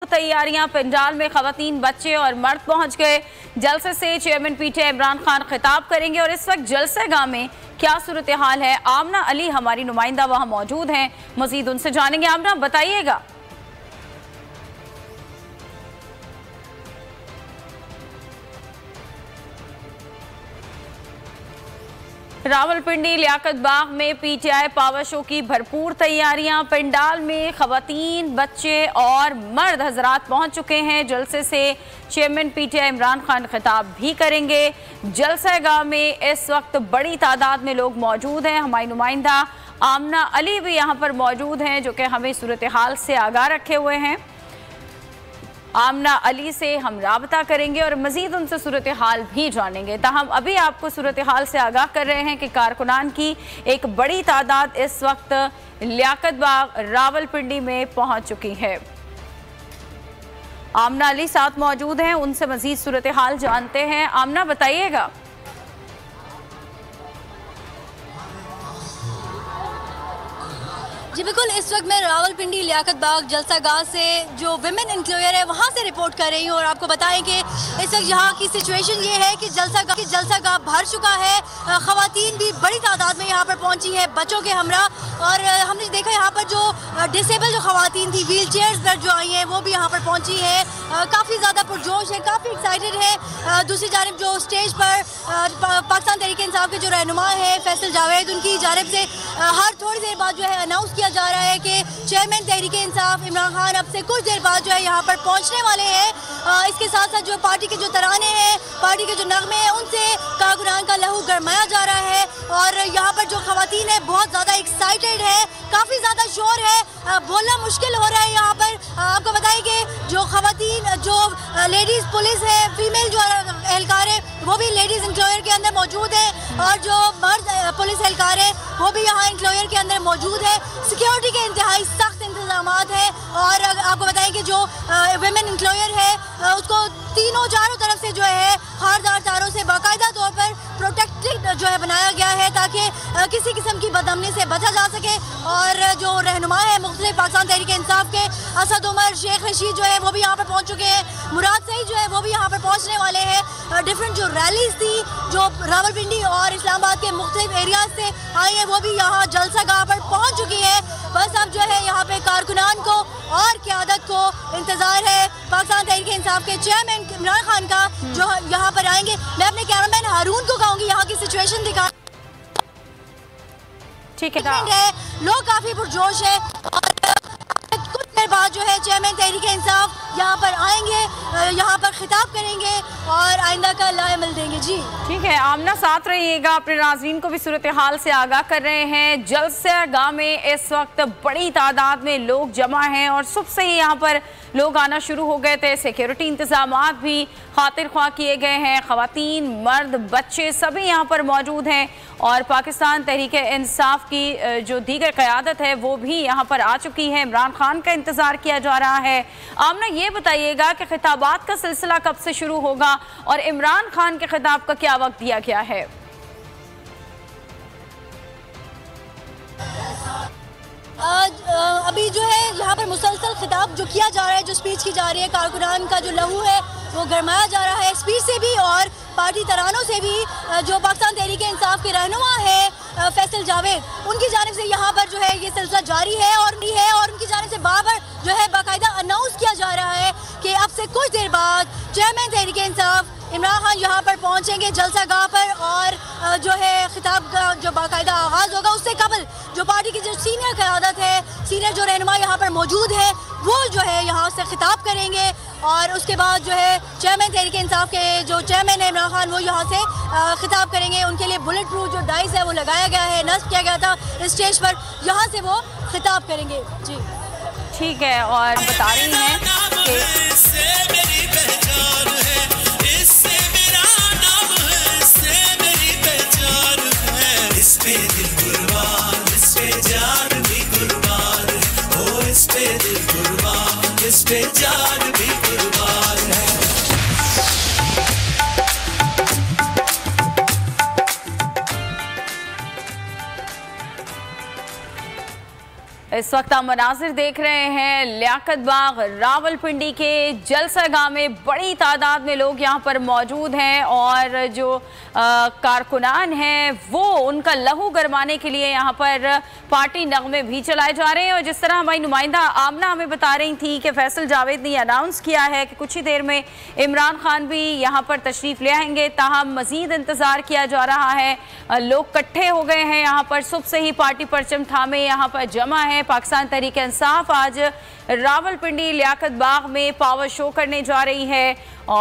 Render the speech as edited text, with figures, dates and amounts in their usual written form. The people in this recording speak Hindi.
तैयारियां, पंडाल में खवातीन, बच्चे और मर्द पहुंच गए। जलसे से चेयरमैन पीटीआई इमरान खान खिताब करेंगे और इस वक्त जलसे गाह में क्या सूरत हाल है, आमना अली हमारी नुमाइंदा वहां मौजूद हैं, मजीद उनसे जानेंगे। आमना बताइएगा। रावलपिंडी लियाकत बाग में पीटीआई पावर शो की भरपूर तैयारियां, पंडाल में खवातीन, बच्चे और मर्द हजरात पहुंच चुके हैं। जलसे से चेयरमैन पीटीआई इमरान खान खिताब भी करेंगे। जलसा गाह में इस वक्त बड़ी तादाद में लोग मौजूद हैं। हमारी नुमाइंदा आमना अली भी यहां पर मौजूद हैं, जो कि हमें सूरत हाल से आगाह रखे हुए हैं। आमना अली से हम राबता करेंगे और मजीद उनसे सूरत हाल भी जानेंगे। ताहम अभी आपको सूरत हाल से आगाह कर रहे हैं कि कारकुनान की एक बड़ी तादाद इस वक्त लियाकत बाग रावलपिंडी में पहुंच चुकी है। आमना अली साथ मौजूद हैं, उनसे मजीद सूरत हाल जानते हैं। आमना बताइएगा। जी बिल्कुल, इस वक्त मैं रावलपिंडी लियाकत बाग जलसा गाह से जो विमेन इंक्लोयर है वहाँ से रिपोर्ट कर रही हूँ और आपको बताएं कि इस वक्त यहाँ की सिचुएशन ये है कि जलसा गाह भर चुका है। खवातीन भी बड़ी तादाद में यहाँ पर पहुँची है, बच्चों के हमरा, और हमने देखा यहाँ पर जो डिसेबल जो खवातीन थी, व्हील चेयर्स पर जो आई हैं वो भी यहाँ पर पहुँची है। काफ़ी ज़्यादा पुरजोश है, काफ़ी एक्साइटेड है। दूसरी जानब जो स्टेज पर पाकिस्तान तहरीक इंसाफ के जो रहनुमा है फैसल जावेद, उनकी जानब से हर थोड़ी देर बाद जो है अनाउंस किया जा रहा है कि चेयरमैन तहरीक इंसाफ इमरान खान अब से कुछ देर बाद जो है यहाँ पर पहुँचने वाले हैं। इसके साथ साथ जो पार्टी के जो तराने हैं, पार्टी के जो नगमे हैं, उनसे कारकुनान का लहू गरमाया जा रहा है और यहाँ पर जो खवातीन है बहुत ज़्यादा एक्साइटेड है, काफ़ी ज़्यादा शोर है, बोलना मुश्किल हो रहा है यहाँ पर। आपको बताएं कि जो खवातीन, जो लेडीज़ पुलिस है, फीमेल जो एहलकार है वो भी लेडीज़ इंक्लोयर के अंदर मौजूद है और जो मर्द पुलिस एहलकार है वो भी यहाँ इंक्लोयर के अंदर मौजूद है। सिक्योरिटी के इंतहाई सख्त इंतजाम है और आपको बताएं कि जो विमेन इंक्लोयर है उसको चारों तरफ से जो है खारदार तारों से बाकायदा तौर पर प्रोटेक्टेड जो है बनाया गया है ताकि किसी किस्म की बदअमनी से बचा जा सके। और जो रहनुमा है मुख्तलिफ पाकिस्तान तहरीक इंसाफ के, असद उमर, शेख रशीद जो है वो भी यहाँ पर पहुँच चुके हैं, मुराद सईद जो है वो भी यहाँ पर पहुँचने वाले हैं। डिफरेंट जो रैलीज थी जो रावलपिंडी और इस्लामाबाद के मुख्तलिफ एरियाज से आई है वो भी यहाँ जलसा गाह पर पहुँच चुकी है। बस अब जो है यहाँ पे कारकुनान को और क़यादत को इंतज़ार है पाकिस्तान तहरीक इंसाफ के चेयरमैन इमरान खान का, जो यहाँ पर आएंगे। मैं अपने कैमरामैन हारून को कहूँगी यहाँ की सिचुएशन दिखा। ठीक है, लोग काफ़ी पुरजोश है और कुछ देर बाद जो है चेयरमैन तहरीक इंसाफ यहाँ पर आएंगे, यहाँ पर खिताब करेंगे और आइंदा का लाएमल देंगे। जी ठीक है, आमना साथ रहिएगा, अपने नाज़रीन को भी सूरत हाल से आगाह कर रहे हैं। जलसा गाह में इस वक्त बड़ी तादाद में लोग जमा हैं और सुबह से ही यहाँ पर लोग आना शुरू हो गए थे। सिक्योरिटी इंतजामात भी खातिर ख्वाह किए गए हैं। खवातीन, मर्द, बच्चे सभी यहाँ पर मौजूद हैं और पाकिस्तान तहरीक इंसाफ की जो दीगर क़यादत है वो भी यहाँ पर आ चुकी है। इमरान खान का इंतज़ार किया जा रहा है। आमना ये बताइएगा कि खिताबात का सिलसिला कब से शुरू होगा और इमरान खान के खिताब का क्या वक्त दिया गया है? अभी जो है यहाँ पर मुसलसल खिताब जो किया जा रहा है, जो स्पीच की जा रही है, कारकुनान का जो लहू है वो गरमाया जा रहा है स्पीच से भी और पार्टी तरानों से भी। जो पाकिस्तान तहरीक इंसाफ के रहनुमा है फैसल जावेद, उनकी जानिब से यहाँ पर जो है ये सिलसिला जारी है और उनकी जानिब से बार-बार जो है बाकायदा अनाउंस किया जा रहा है कि अब से कुछ देर बाद चेयरमैन तहरीक इंसाफ इमरान खान यहाँ पर पहुँचेंगे जलसा गाह पर और जो है खिताब का जो बाकायदा आगाज़ होगा उससे कबल जो पार्टी की जो सीनियर क़यादत है, सीनियर जो रहनुमा यहाँ पर मौजूद है वो जो है यहाँ से खिताब करेंगे और उसके बाद जो है चेयरमैन तहरीक इंसाफ के जो चेयरमैन है इमरान खान वो यहाँ से खिताब करेंगे। उनके लिए बुलेट प्रूफ जो डाइस है वो लगाया गया है, नस्ब किया गया था स्टेज पर, यहाँ से वो खिताब करेंगे। जी ठीक है, और बता रही हैं कि इस पे जान भी कुर्बान है। इस वक्त आप मनाजिर देख रहे हैं लियाकत बाग रावलपिंडी के जलसागाह में बड़ी तादाद में लोग यहाँ पर मौजूद हैं और जो कारकुनान हैं वो उनका लहू गरमाने के लिए यहाँ पर पार्टी नगमे भी चलाए जा रहे हैं। और जिस तरह हमारी नुमाइंदा आमना हमें बता रही थी कि फैसल जावेद ने अनाउंस किया है कि कुछ ही देर में इमरान खान भी यहाँ पर तशरीफ ले आएंगे, ताहम मजीद इंतजार किया जा रहा है। लोग इकट्ठे हो गए हैं यहाँ पर, सुबह से ही पार्टी परचम थामे यहाँ पर जमा है। पाकिस्तान तहरीक-ए-इंसाफ आज रावलपिंडी लियाकत बाग में पावर शो करने जा रही है और